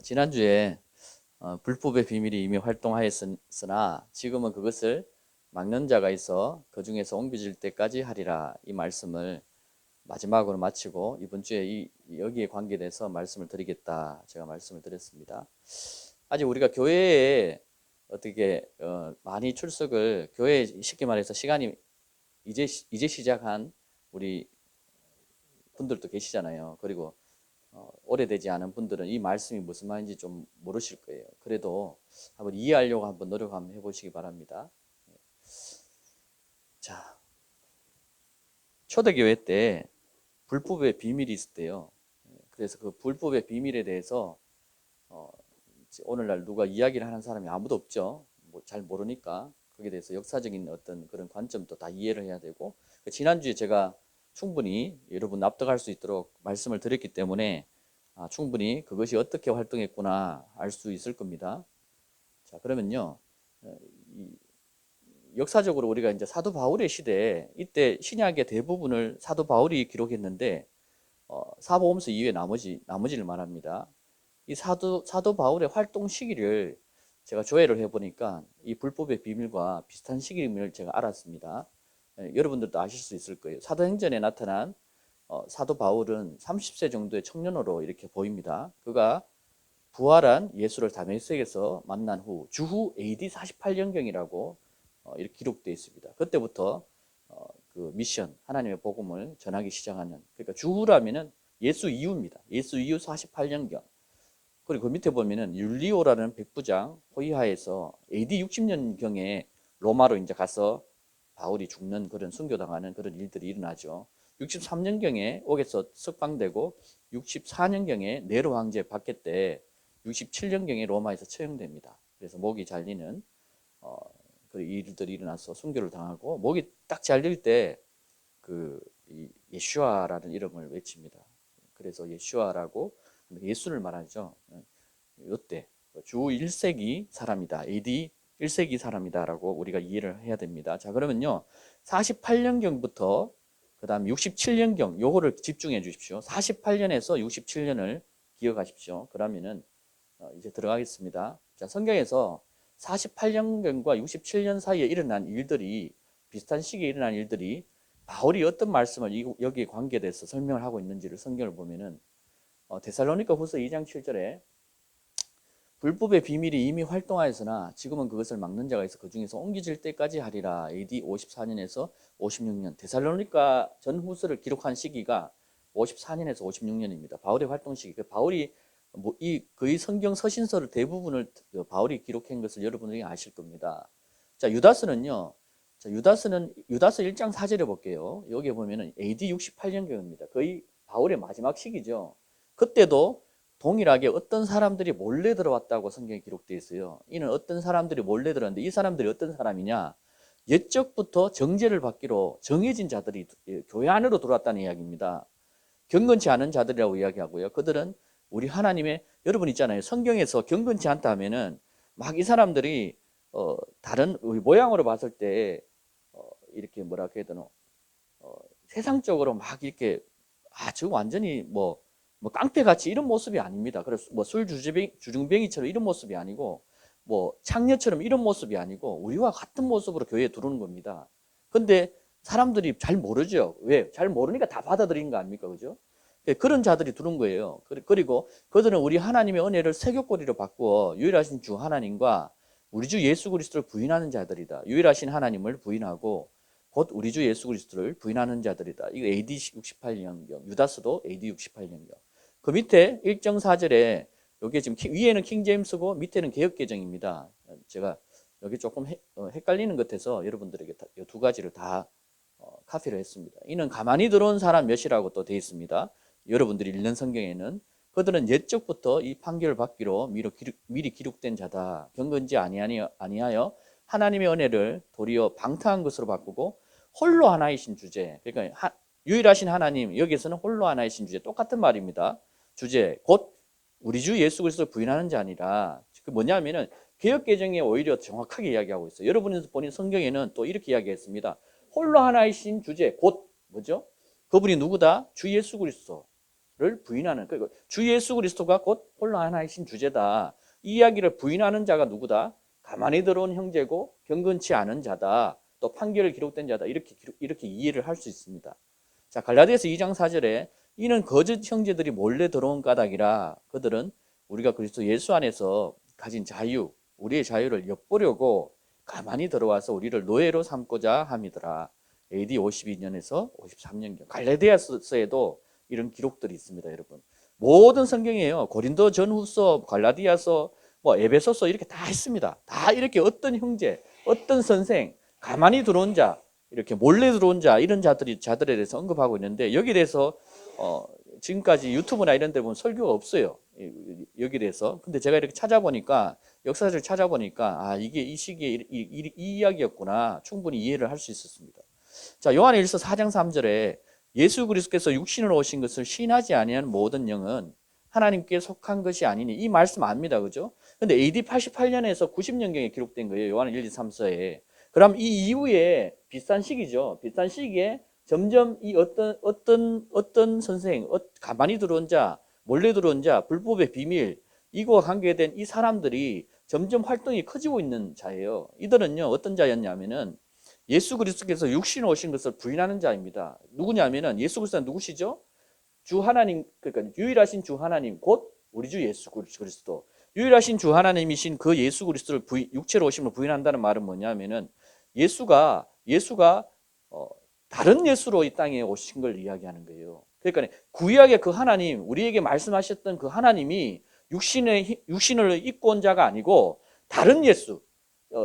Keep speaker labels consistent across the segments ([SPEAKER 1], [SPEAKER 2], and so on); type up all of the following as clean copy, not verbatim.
[SPEAKER 1] 지난주에 불법의 비밀이 이미 활동하였으나 지금은 그것을 막는 자가 있어 그 중에서 옮겨질 때까지 하리라, 이 말씀을 마지막으로 마치고 이번 주에 여기에 관계돼서 말씀을 드리겠다, 제가 말씀을 드렸습니다. 아직 우리가 교회에 어떻게 많이 출석을, 교회에 쉽게 말해서 시간이 이제 시작한 우리 분들도 계시잖아요. 그리고 오래되지 않은 분들은 이 말씀이 무슨 말인지 좀 모르실 거예요. 그래도 한번 이해하려고 한번 노력 한번 해보시기 바랍니다. 자, 초대교회 때 불법의 비밀이 있었대요. 그래서 그 불법의 비밀에 대해서 오늘날 누가 이야기를 하는 사람이 아무도 없죠. 뭐 잘 모르니까 거기에 대해서 역사적인 어떤 그런 관점도 다 이해를 해야 되고, 지난주에 제가 충분히 여러분 납득할 수 있도록 말씀을 드렸기 때문에 충분히 그것이 어떻게 활동했구나 알 수 있을 겁니다. 자, 그러면요, 역사적으로 우리가 이제 사도 바울의 시대에, 이때 신약의 대부분을 사도 바울이 기록했는데 사복음서 이외에 나머지를 말합니다. 이 사도 바울의 활동 시기를 제가 조회를 해보니까 이 불법의 비밀과 비슷한 시기임을 제가 알았습니다. 여러분들도 아실 수 있을 거예요. 사도행전에 나타난 사도 바울은 30세 정도의 청년으로 이렇게 보입니다. 그가 부활한 예수를 다메섹에서 만난 후 주후 AD 48년경이라고 이렇게 기록되어 있습니다. 그때부터 그 미션, 하나님의 복음을 전하기 시작하는, 그러니까 주후라면은 예수 이후입니다. 예수 이후 48년경. 그리고 그 밑에 보면은 율리오라는 백부장 호위하에서 AD 60년경에 로마로 이제 가서 바울이 죽는, 그런 순교당하는 그런 일들이 일어나죠. 63년경에 옥에서 석방되고 64년경에 네로 황제 박해 때 67년경에 로마에서 처형됩니다. 그래서 목이 잘리는 그 일들이 일어나서 순교를 당하고, 목이 딱 잘릴 때 그 예슈아라는 이름을 외칩니다. 그래서 예슈아라고 예수를 말하죠. 이때 주 1세기 사람이다, AD 1세기 사람이다라고 우리가 이해를 해야 됩니다. 자, 그러면요, 48년경부터 그 다음 67년경, 요거를 집중해 주십시오. 48년에서 67년을 기억하십시오. 그러면은 이제 들어가겠습니다. 자, 성경에서 48년경과 67년 사이에 일어난 일들이, 비슷한 시기에 일어난 일들이 바울이 어떤 말씀을 여기에 관계돼서 설명을 하고 있는지를 성경을 보면은 데살로니가 후서 2장 7절에 불법의 비밀이 이미 활동하였으나 지금은 그것을 막는 자가 있어 그 중에서 옮겨질 때까지 하리라. AD 54년에서 56년. 데살로니가 전후서를 기록한 시기가 54년에서 56년입니다. 바울의 활동 시기. 바울이 거의 성경 서신서를 대부분을 바울이 기록한 것을 여러분들이 아실 겁니다. 자, 유다서는요. 자, 유다서 1장 4절에 볼게요. 여기에 보면은 AD 68년경입니다. 거의 바울의 마지막 시기죠. 그때도 동일하게 어떤 사람들이 몰래 들어왔다고 성경에 기록되어 있어요. 이는 어떤 사람들이 몰래 들어왔는데, 이 사람들이 어떤 사람이냐? 옛적부터 정죄를 받기로 정해진 자들이 교회 안으로 들어왔다는 이야기입니다. 경건치 않은 자들이라고 이야기하고요. 그들은 우리 하나님의, 여러분 있잖아요. 성경에서 경건치 않다 하면은 막 이 사람들이 다른 모양으로 봤을 때 이렇게 뭐라 해야 되나, 세상적으로 막 이렇게 아주 완전히 뭐 깡패같이 이런 모습이 아닙니다. 그래서 뭐 술 주중뱅이처럼 이런 모습이 아니고, 뭐 창녀처럼 이런 모습이 아니고, 우리와 같은 모습으로 교회에 들어오는 겁니다. 근데 사람들이 잘 모르죠. 왜? 잘 모르니까 다 받아들이는 거 아닙니까? 그죠? 그런 자들이 들어온 거예요. 그리고 그들은 우리 하나님의 은혜를 세교거리로 바꾸어 유일하신 주 하나님과 우리 주 예수 그리스도를 부인하는 자들이다. 유일하신 하나님을 부인하고 곧 우리 주 예수 그리스도를 부인하는 자들이다. 이거 AD 68년경. 유다스도 AD 68년경. 그 밑에 1정 4절에, 여기 지금 위에는 킹제임스고 밑에는 개역개정입니다. 제가 여기 조금 헷갈리는 것 같아서 여러분들에게 이 두 가지를 다 카피를 했습니다. 이는 가만히 들어온 사람 몇이라고 또 되어 있습니다. 여러분들이 읽는 성경에는 그들은 옛적부터 이 판결을 받기로 미리 기록된 자다. 경건지 아니하여 하나님의 은혜를 도리어 방탕한 것으로 바꾸고 홀로 하나이신 주제, 그러니까 유일하신 하나님, 여기에서는 홀로 하나이신 주제, 똑같은 말입니다. 주제 곧 우리 주 예수 그리스도를 부인하는 자 아니라, 그 뭐냐면은 개역개정에 오히려 정확하게 이야기하고 있어요. 여러분이 보는 성경에는 또 이렇게 이야기했습니다. 홀로 하나이신 주제 곧 뭐죠? 그분이 누구다? 주 예수 그리스도. 부인하는, 그러니까 주 예수 그리스도가 곧 홀로 하나이신 주제다. 이 이야기를 부인하는 자가 누구다? 가만히 들어온 형제고 경건치 않은 자다. 또 판결을 기록된 자다. 이렇게 이해를 할 수 있습니다. 자, 갈라디아서 2장 4절에 이는 거짓 형제들이 몰래 들어온 까닭이라 그들은 우리가 그리스도 예수 안에서 가진 자유, 우리의 자유를 엿보려고 가만히 들어와서 우리를 노예로 삼고자 함이더라. AD 52년에서 53년경. 갈라디아서에도 이런 기록들이 있습니다, 여러분. 모든 성경이에요. 고린도 전후서, 갈라디아서, 에베소서 이렇게 다 있습니다. 다 이렇게 어떤 형제, 어떤 선생, 가만히 들어온 자, 이렇게 몰래 들어온 자, 이런 자들에 대해서 언급하고 있는데, 여기에 대해서 지금까지 유튜브나 이런 데 보면 설교가 없어요. 여기에 대해서. 근데 제가 이렇게 찾아보니까, 역사를 찾아보니까 이게 이 시기에 이 이야기였구나, 충분히 이해를 할 수 있었습니다. 자, 요한일서 4장 3절에 예수 그리스도께서 육신으로 오신 것을 시인하지 아니하는 모든 영은 하나님께 속한 것이 아니니, 이 말씀 압니다, 그죠? 근데 AD 88년에서 90년경에 기록된 거예요. 요한 1, 2, 3서에. 그럼 이 이후에 비슷한 시기죠. 비슷한 시기에 점점 이 어떤 선생, 가만히 들어온 자, 몰래 들어온 자, 불법의 비밀, 이거와 관계된 이 사람들이 점점 활동이 커지고 있는 자예요. 이들은요, 어떤 자였냐면은 예수 그리스도께서 육신에 오신 것을 부인하는 자입니다. 누구냐면은 예수 그리스도는 누구시죠? 주 하나님, 그러니까 유일하신 주 하나님, 곧 우리 주 예수 그리스도. 유일하신 주 하나님이신 그 예수 그리스도를 육체로 오심을 부인한다는 말은 뭐냐면은 예수가 다른 예수로 이 땅에 오신 걸 이야기하는 거예요. 그러니까 구약의 그 하나님, 우리에게 말씀하셨던 그 하나님이 육신을 입고 온 자가 아니고 다른 예수,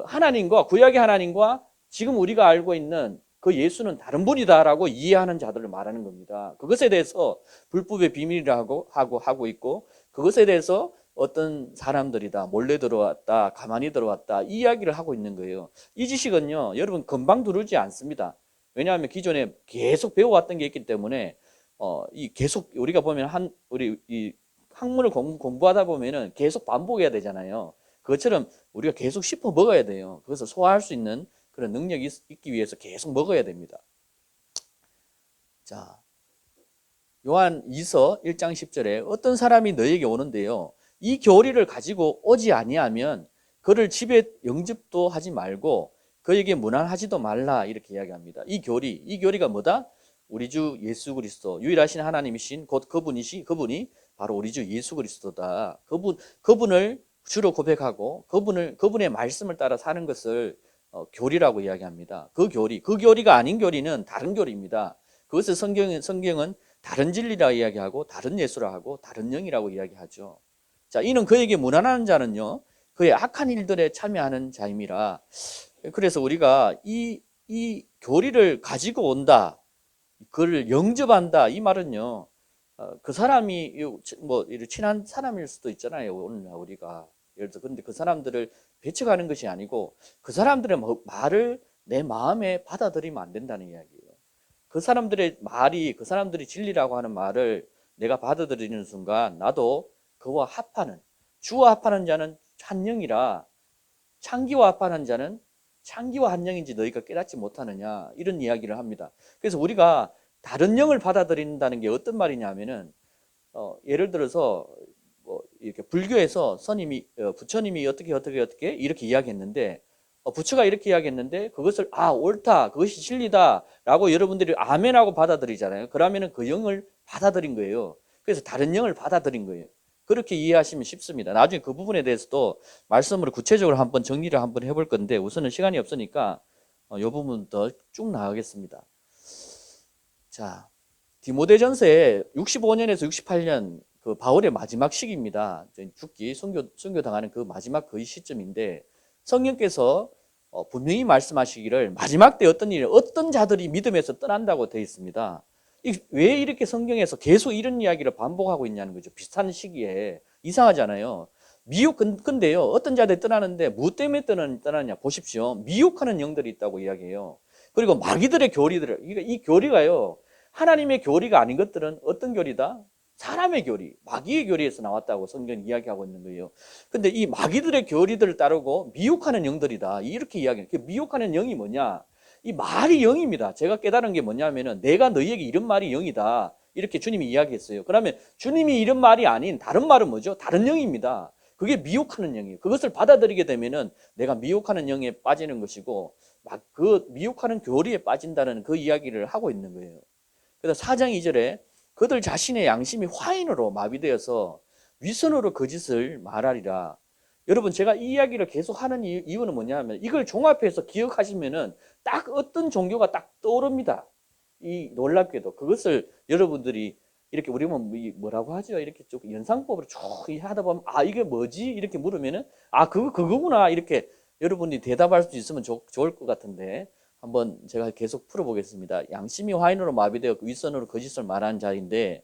[SPEAKER 1] 하나님과 구약의 하나님과 지금 우리가 알고 있는 그 예수는 다른 분이다라고 이해하는 자들을 말하는 겁니다. 그것에 대해서 불법의 비밀이라고 하고 있고, 그것에 대해서 어떤 사람들이다, 몰래 들어왔다, 가만히 들어왔다, 이 이야기를 하고 있는 거예요. 이 지식은요, 여러분 금방 두르지 않습니다. 왜냐하면 기존에 계속 배워왔던 게 있기 때문에 이 계속 우리가 보면 우리 이 학문을 공부하다 보면은 계속 반복해야 되잖아요. 그것처럼 우리가 계속 씹어 먹어야 돼요. 그것을 소화할 수 있는 그런 능력이 있기 위해서 계속 먹어야 됩니다. 자, 요한 2서 1장 10절에 어떤 사람이 너에게 오는데요, 이 교리를 가지고 오지 아니하면 그를 집에 영접도 하지 말고 그에게 문안하지도 말라, 이렇게 이야기합니다. 이 교리가 뭐다? 우리 주 예수 그리스도, 유일하신 하나님이신 곧 그분이 바로 우리 주 예수 그리스도다. 그분을 주로 고백하고 그분의 말씀을 따라 사는 것을 교리라고 이야기합니다. 그 교리가 아닌 교리는 다른 교리입니다. 그것을 성경은 다른 진리라 이야기하고 다른 예수라 하고 다른 영이라고 이야기하죠. 자, 이는 그에게 무난한 자는요, 그의 악한 일들에 참여하는 자임이라. 그래서 우리가 이 교리를 가지고 온다, 그를 영접한다, 이 말은요, 그 사람이 친한 사람일 수도 있잖아요. 오늘 우리가 예를 들어, 근데 그 사람들을 배척하는 것이 아니고 그 사람들의 말을 내 마음에 받아들이면 안 된다는 이야기예요. 그 사람들의 말이, 그 사람들이 진리라고 하는 말을 내가 받아들이는 순간 나도 그와 합하는, 주와 합하는 자는 한 영이라 창기와 합하는 자는 창기와 한 영인지 너희가 깨닫지 못하느냐, 이런 이야기를 합니다. 그래서 우리가 다른 영을 받아들인다는 게 어떤 말이냐면은 예를 들어서 이렇게 불교에서 부처님이 어떻게 이렇게 이야기했는데, 부처가 이렇게 이야기했는데 그것을 옳다, 그것이 진리다라고 여러분들이 아멘하고 받아들이잖아요. 그러면은 그 영을 받아들인 거예요. 그래서 다른 영을 받아들인 거예요. 그렇게 이해하시면 쉽습니다. 나중에 그 부분에 대해서도 말씀으로 구체적으로 한번 정리를 한번 해볼 건데, 우선은 시간이 없으니까 이 부분 더 쭉 나가겠습니다. 자, 디모데전서에 65년에서 68년 그 바울의 마지막 시기입니다. 죽기, 순교 당하는 그 마지막 거의 시점인데, 성령께서 분명히 말씀하시기를 마지막 때 어떤 자들이 믿음에서 떠난다고 되어 있습니다. 왜 이렇게 성경에서 계속 이런 이야기를 반복하고 있냐는 거죠. 비슷한 시기에. 이상하잖아요. 근데요, 어떤 자들이 떠나는데 무엇 때문에 떠나냐 보십시오. 미혹하는 영들이 있다고 이야기해요. 그리고 마귀들의 교리들을, 이 교리가요, 하나님의 교리가 아닌 것들은 어떤 교리다? 사람의 교리, 마귀의 교리에서 나왔다고 성경이 이야기하고 있는 거예요. 근데 이 마귀들의 교리들을 따르고 미혹하는 영들이다, 이렇게 이야기해요. 미혹하는 영이 뭐냐? 이 말이 영입니다. 제가 깨달은 게 뭐냐면은 내가 너희에게 이런 말이 영이다, 이렇게 주님이 이야기했어요. 그러면 주님이 이런 말이 아닌 다른 말은 뭐죠? 다른 영입니다. 그게 미혹하는 영이에요. 그것을 받아들이게 되면은 내가 미혹하는 영에 빠지는 것이고 막 그 미혹하는 교리에 빠진다는 그 이야기를 하고 있는 거예요. 그래서 4장 2절에 그들 자신의 양심이 화인으로 마비되어서 위선으로 거짓을 말하리라. 여러분 제가 이 이야기를 계속 하는 이유는 뭐냐면 이걸 종합해서 기억하시면은 딱 어떤 종교가 딱 떠오릅니다. 이 놀랍게도 그것을 여러분들이 이렇게 우리가 뭐라고 하죠? 이렇게 쭉 연상법으로 쭉 하다 보면 아 이게 뭐지? 이렇게 물으면은 아 그거구나 이렇게 여러분이 대답할 수 있으면 좋을 것 같은데 한번 제가 계속 풀어보겠습니다. 양심이 화인으로 마비되어 윗선으로 거짓을 말하는 자인데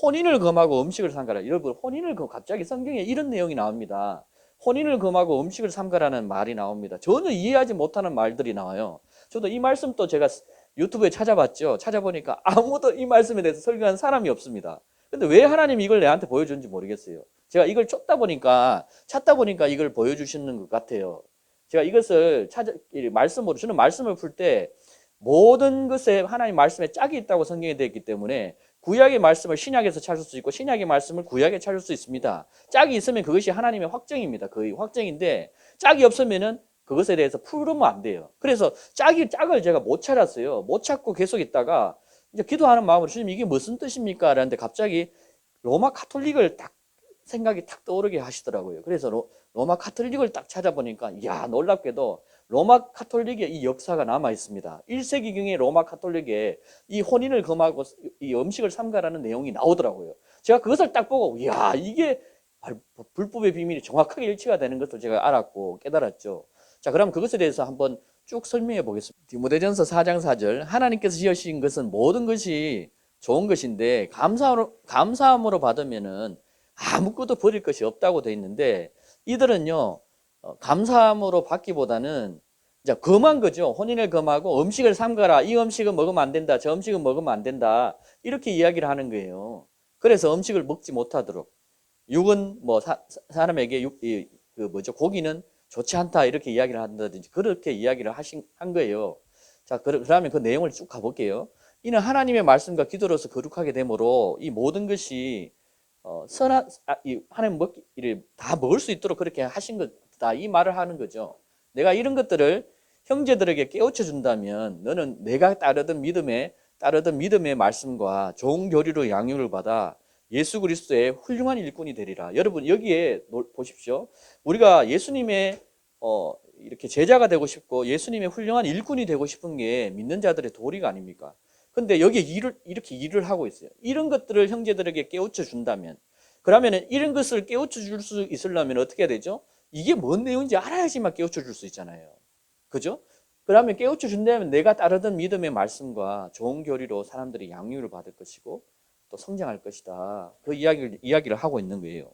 [SPEAKER 1] 혼인을 금하고 음식을 삼가라. 여러분 혼인을 갑자기 성경에 이런 내용이 나옵니다. 혼인을 금하고 음식을 삼가라는 말이 나옵니다. 전혀 이해하지 못하는 말들이 나와요. 저도 이 말씀도 제가 유튜브에 찾아봤죠. 찾아보니까 아무도 이 말씀에 대해서 설교한 사람이 없습니다. 근데 왜 하나님이 이걸 내한테 보여주는지 모르겠어요. 제가 이걸 찾다 보니까 이걸 보여주시는 것 같아요. 제가 이것을 말씀으로, 저는 말씀을 풀 때 모든 것에 하나님 말씀에 짝이 있다고 성경에 되어 있기 때문에 구약의 말씀을 신약에서 찾을 수 있고 신약의 말씀을 구약에 찾을 수 있습니다. 짝이 있으면 그것이 하나님의 확정입니다. 거의 확정인데 짝이 없으면은 그것에 대해서 풀으면 안 돼요. 그래서 짝을 제가 못 찾았어요. 못 찾고 계속 있다가 이제 기도하는 마음으로 주님 이게 무슨 뜻입니까? 라는데 갑자기 로마 카톨릭을 딱 생각이 탁 떠오르게 하시더라고요. 그래서 로마 카톨릭을 딱 찾아보니까 이야 놀랍게도 로마 카톨릭의 이 역사가 남아 있습니다. 1세기경의 로마 카톨릭에 이 혼인을 금하고 이 음식을 삼가라는 내용이 나오더라고요. 제가 그것을 딱 보고 이야 이게 불법의 비밀이 정확하게 일치가 되는 것을 제가 알았고 깨달았죠. 자, 그럼 그것에 대해서 한번 쭉 설명해 보겠습니다. 디모데전서 4장 4절 하나님께서 지으신 것은 모든 것이 좋은 것인데 감사함으로 받으면은 아무것도 버릴 것이 없다고 되어 있는데 이들은요 감사함으로 받기보다는 이제 금한 거죠. 혼인을 금하고 음식을 삼가라. 이 음식은 먹으면 안 된다. 저 음식은 먹으면 안 된다. 이렇게 이야기를 하는 거예요. 그래서 음식을 먹지 못하도록 육은 뭐 사람에게 고기는 좋지 않다 이렇게 이야기를 한다든지 그렇게 이야기를 한 거예요. 자, 그러면 그 내용을 쭉 가볼게요. 이는 하나님의 말씀과 기도로서 거룩하게 되므로 이 모든 것이 하나님 먹기를 다 먹을 수 있도록 그렇게 하신 것다 이 말을 하는 거죠. 내가 이런 것들을 형제들에게 깨우쳐 준다면 너는 내가 따르던 믿음의 말씀과 좋은 교리로 양육을 받아 예수 그리스도의 훌륭한 일꾼이 되리라. 여러분 여기에 보십시오. 우리가 예수님의 이렇게 제자가 되고 싶고 예수님의 훌륭한 일꾼이 되고 싶은 게 믿는 자들의 도리가 아닙니까? 근데 여기에 이렇게 일을 하고 있어요. 이런 것들을 형제들에게 깨우쳐 준다면 그러면 이런 것을 깨우쳐 줄 수 있으려면 어떻게 해야 되죠? 이게 뭔 내용인지 알아야지만 깨우쳐 줄 수 있잖아요. 그죠? 그러면 깨우쳐 준다면 내가 따르던 믿음의 말씀과 좋은 교리로 사람들이 양육을 받을 것이고 또 성장할 것이다. 그 이야기를 하고 있는 거예요.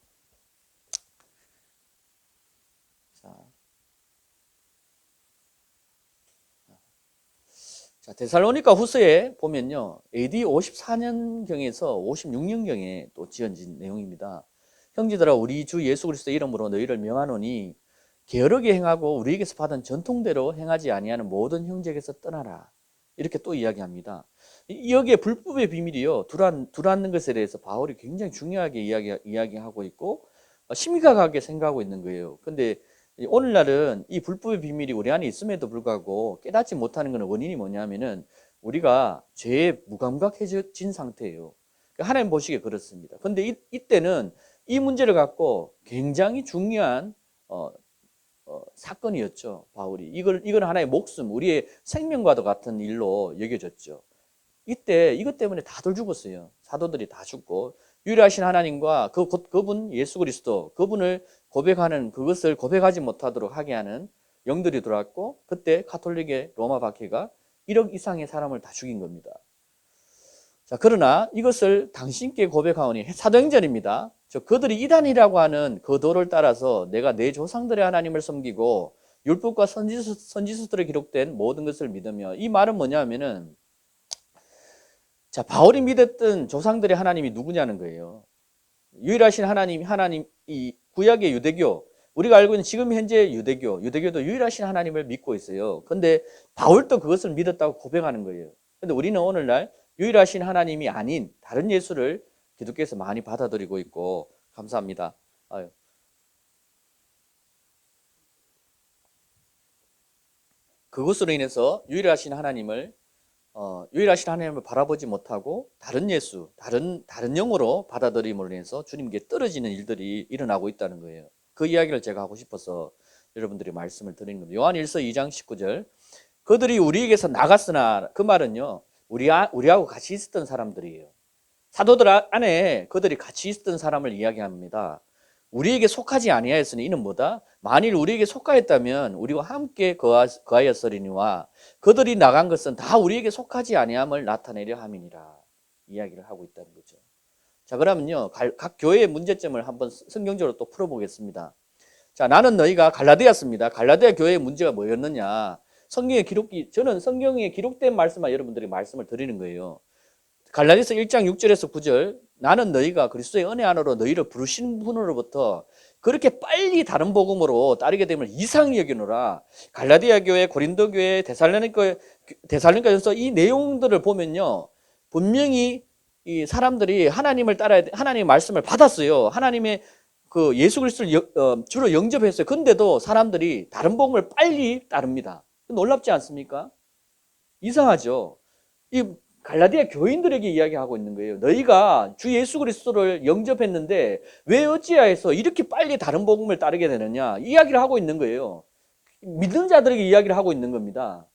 [SPEAKER 1] 자, 데살로니가 후서에 보면요. AD 54년경에서 56년경에 또 지어진 내용입니다. 형제들아 우리 주 예수 그리스도의 이름으로 너희를 명하노니 게으르게 행하고 우리에게서 받은 전통대로 행하지 아니하는 모든 형제에게서 떠나라. 이렇게 또 이야기합니다. 여기에 불법의 비밀이요. 두라는 것에 대해서 바울이 굉장히 중요하게 이야기하고 있고 심각하게 생각하고 있는 거예요. 근데 오늘날은 이 불법의 비밀이 우리 안에 있음에도 불구하고 깨닫지 못하는 것은 원인이 뭐냐면은 우리가 죄에 무감각해진 상태예요. 하나님 보시기에 그렇습니다. 근데 이때는 이 문제를 갖고 굉장히 중요한 사건이었죠. 바울이 이걸 하나의 목숨, 우리의 생명과도 같은 일로 여겨졌죠. 이때 이것 때문에 다들 죽었어요. 사도들이 다 죽고 유일하신 하나님과 그분 예수 그리스도 그분을 고백하는 그것을 고백하지 못하도록 하게 하는 영들이 들어왔고 그때 가톨릭의 로마 박해가 1억 이상의 사람을 다 죽인 겁니다. 자, 그러나 이것을 당신께 고백하오니 사도행전입니다. 그들이 이단이라고 하는 그 도를 따라서 내가 내 조상들의 하나님을 섬기고 율법과 선지서들에 기록된 모든 것을 믿으며 이 말은 뭐냐면은 자, 바울이 믿었던 조상들의 하나님이 누구냐는 거예요. 유일하신 하나님, 이 구약의 유대교, 우리가 알고 있는 지금 현재 유대교도 유일하신 하나님을 믿고 있어요. 근데 바울도 그것을 믿었다고 고백하는 거예요. 근데 우리는 오늘날 유일하신 하나님이 아닌 다른 예수를 기독교에서 많이 받아들이고 있고, 감사합니다. 아유. 그것으로 인해서 유일하신 하나님을 바라보지 못하고 다른 예수, 다른 영으로 받아들임으로 인해서 주님께 떨어지는 일들이 일어나고 있다는 거예요. 그 이야기를 제가 하고 싶어서 여러분들이 말씀을 드리는 겁니다. 요한일서 2장 19절. 그들이 우리에게서 나갔으나, 그 말은요, 우리하고 같이 있었던 사람들이에요. 사도들 안에 그들이 같이 있었던 사람을 이야기합니다. 우리에게 속하지 아니하였으니 이는 뭐다? 만일 우리에게 속하였다면 우리와 함께 거하였으리니와 그들이 나간 것은 다 우리에게 속하지 아니함을 나타내려 함이니라. 이야기를 하고 있다는 거죠. 자, 그러면요, 각 교회의 문제점을 한번 성경적으로 또 풀어보겠습니다. 자, 나는 너희가 갈라디아였습니다. 갈라디아 교회의 문제가 뭐였느냐? 저는 성경에 기록된 말씀만 여러분들이 말씀을 드리는 거예요. 갈라디아서 1장 6절에서 9절, 나는 너희가 그리스도의 은혜 안으로 너희를 부르신 분으로부터 그렇게 빨리 다른 복음으로 따르게 되면 이상히 여기노라. 갈라디아 교회, 고린도 교회, 데살로니가전서 이 내용들을 보면요, 분명히 이 사람들이 하나님을 따라야 돼, 하나님의 말씀을 받았어요. 하나님의 그 예수 그리스도를 주로 영접했어요. 근데도 사람들이 다른 복음을 빨리 따릅니다. 놀랍지 않습니까? 이상하죠. 이 갈라디아 교인들에게 이야기하고 있는 거예요. 너희가 주 예수 그리스도를 영접했는데 왜 어찌하여서 이렇게 빨리 다른 복음을 따르게 되느냐, 이야기를 하고 있는 거예요. 믿는 자들에게 이야기를 하고 있는 겁니다.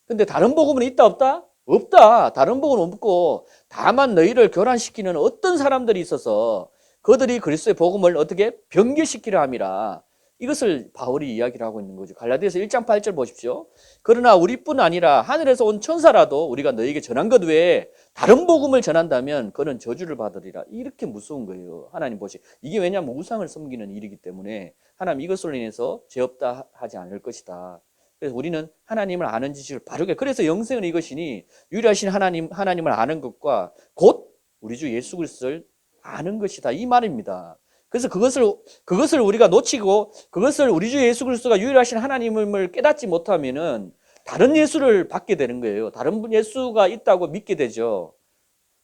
[SPEAKER 1] 근데 다른 복음은 있다 없다? 없다. 다른 복음은 없고, 다만 너희를 교란시키는 어떤 사람들이 있어서 그들이 그리스도의 복음을 어떻게 변개시키려 함이라. 이것을 바울이 이야기를 하고 있는 거죠. 갈라디아서 1장 8절 보십시오. 그러나 우리뿐 아니라 하늘에서 온 천사라도 우리가 너희에게 전한 것 외에 다른 복음을 전한다면 그는 저주를 받으리라. 이렇게 무서운 거예요. 하나님 보시. 이게 왜냐하면 우상을 섬기는 일이기 때문에 하나님 이것으로 인해서 죄 없다 하지 않을 것이다. 그래서 우리는 하나님을 아는 지식을 바르게, 그래서 영생은 이것이니 유일하신 하나님을 아는 것과 곧 우리 주 예수 그리스도를 아는 것이다. 이 말입니다. 그래서 그것을 우리가 놓치고 그것을 우리 주 예수 그리스도가 유일하신 하나님을 깨닫지 못하면은 다른 예수를 받게 되는 거예요. 다른 예수가 있다고 믿게 되죠.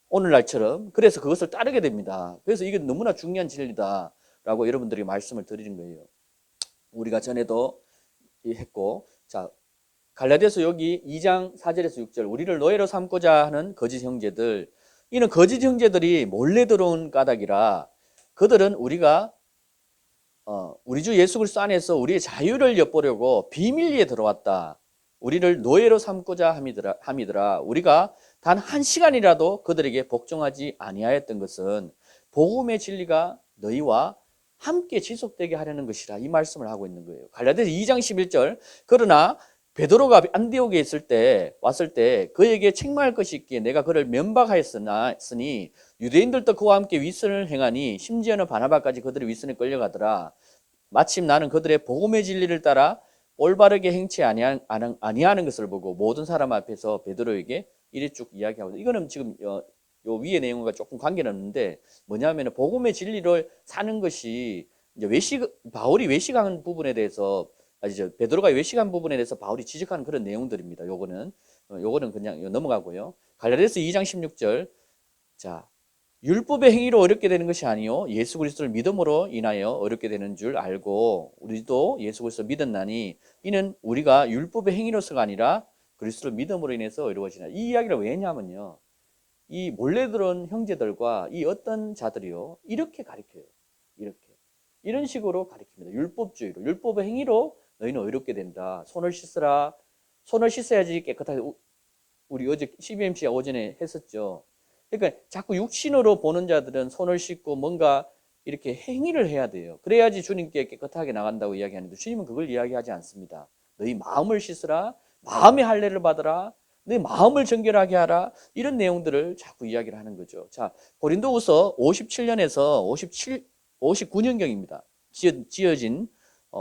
[SPEAKER 1] 오늘날처럼. 그래서 그것을 따르게 됩니다. 그래서 이게 너무나 중요한 진리다라고 여러분들이 말씀을 드리는 거예요. 우리가 전에도 했고, 자, 갈라디아서 여기 2장 4절에서 6절, 우리를 노예로 삼고자 하는 거짓 형제들, 이는 거짓 형제들이 몰래 들어온 까닭이라 그들은 우리 주 예수 그리스도 안에서 우리의 자유를 엿보려고 비밀리에 들어왔다. 우리를 노예로 삼고자 함이더라. 우리가 단 한 시간이라도 그들에게 복종하지 아니하였던 것은 복음의 진리가 너희와 함께 지속되게 하려는 것이라. 이 말씀을 하고 있는 거예요. 갈라디아서 2장 11절, 그러나 베드로가 안디옥에 왔을 때 그에게 책망할 것이 있기에 내가 그를 면박하였으니 유대인들도 그와 함께 위선을 행하니 심지어는 바나바까지 그들의 위선에 끌려가더라. 마침 나는 그들의 복음의 진리를 따라 올바르게 행치 아니하는 것을 보고 모든 사람 앞에서 베드로에게 이래 쭉 이야기하고, 이거는 지금 요 위의 내용과 조금 관계는 없는데 뭐냐면 복음의 진리를 사는 것이 이제 바울이 외식한 부분에 대해서, 베드로가 외식한 부분에 대해서 바울이 지적하는 그런 내용들입니다. 요거는 그냥 넘어가고요. 갈라디아서 2장 16절. 자, 율법의 행위로 어렵게 되는 것이 아니요 예수 그리스도를 믿음으로 인하여 어렵게 되는 줄 알고 우리도 예수 그리스도를 믿었나니 이는 우리가 율법의 행위로서가 아니라 그리스도를 믿음으로 인해서 어려워지나. 이 이야기를 왜 했냐면요, 이 몰래 들어온 형제들과 이 어떤 자들이요 이렇게 가르쳐요. 이런 식으로 가르칩니다. 율법주의로, 율법의 행위로 너희는 어렵게 된다. 손을 씻으라. 손을 씻어야지 깨끗하게. 우리 어제 CBMC 오전에 했었죠. 그러니까 자꾸 육신으로 보는 자들은 손을 씻고 뭔가 이렇게 행위를 해야 돼요. 그래야지 주님께 깨끗하게 나간다고 이야기하는데 주님은 그걸 이야기하지 않습니다. 너희 마음을 씻으라. 마음의 할례를 받으라. 내 마음을 정결하게 하라. 이런 내용들을 자꾸 이야기를 하는 거죠. 자, 고린도후서 57년에서 59년경입니다. 지어진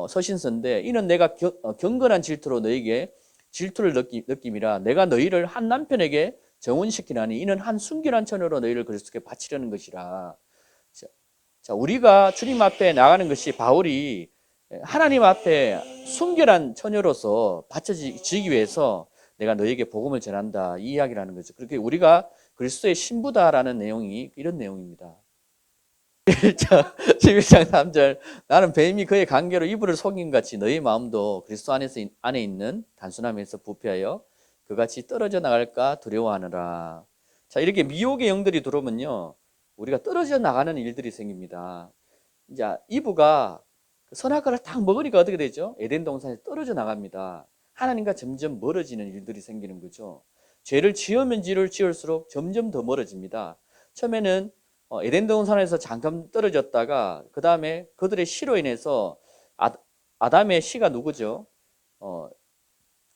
[SPEAKER 1] 서신서인데, 이는 내가 경건한 질투로 너에게 질투를 느낌이라 내가 너희를 한 남편에게 정혼시키나니 이는 한 순결한 처녀로 너희를 그리스도께 바치려는 것이라. 자, 우리가 주님 앞에 나가는 것이 바울이 하나님 앞에 순결한 처녀로서 바쳐지기 위해서 내가 너희에게 복음을 전한다, 이 이야기를 하는 거죠. 그렇게 우리가 그리스도의 신부다라는 내용이 이런 내용입니다. 11장 3절 나는 뱀이 그의 관계로 이불을 속인 같이 너희 마음도 그리스도 안에 있는 단순함에서 부패하여 그같이 떨어져 나갈까 두려워하느라. 자, 이렇게 미혹의 영들이 들어오면요 우리가 떨어져 나가는 일들이 생깁니다. 이제 이브가 선악과를 딱 먹으니까 어떻게 되죠? 에덴 동산에 떨어져 나갑니다. 하나님과 점점 멀어지는 일들이 생기는 거죠. 죄를 지으면 지을수록 점점 더 멀어집니다. 처음에는 에덴 동산에서 잠깐 떨어졌다가 그 다음에 그들의 시로 인해서 아담의 시가 누구죠?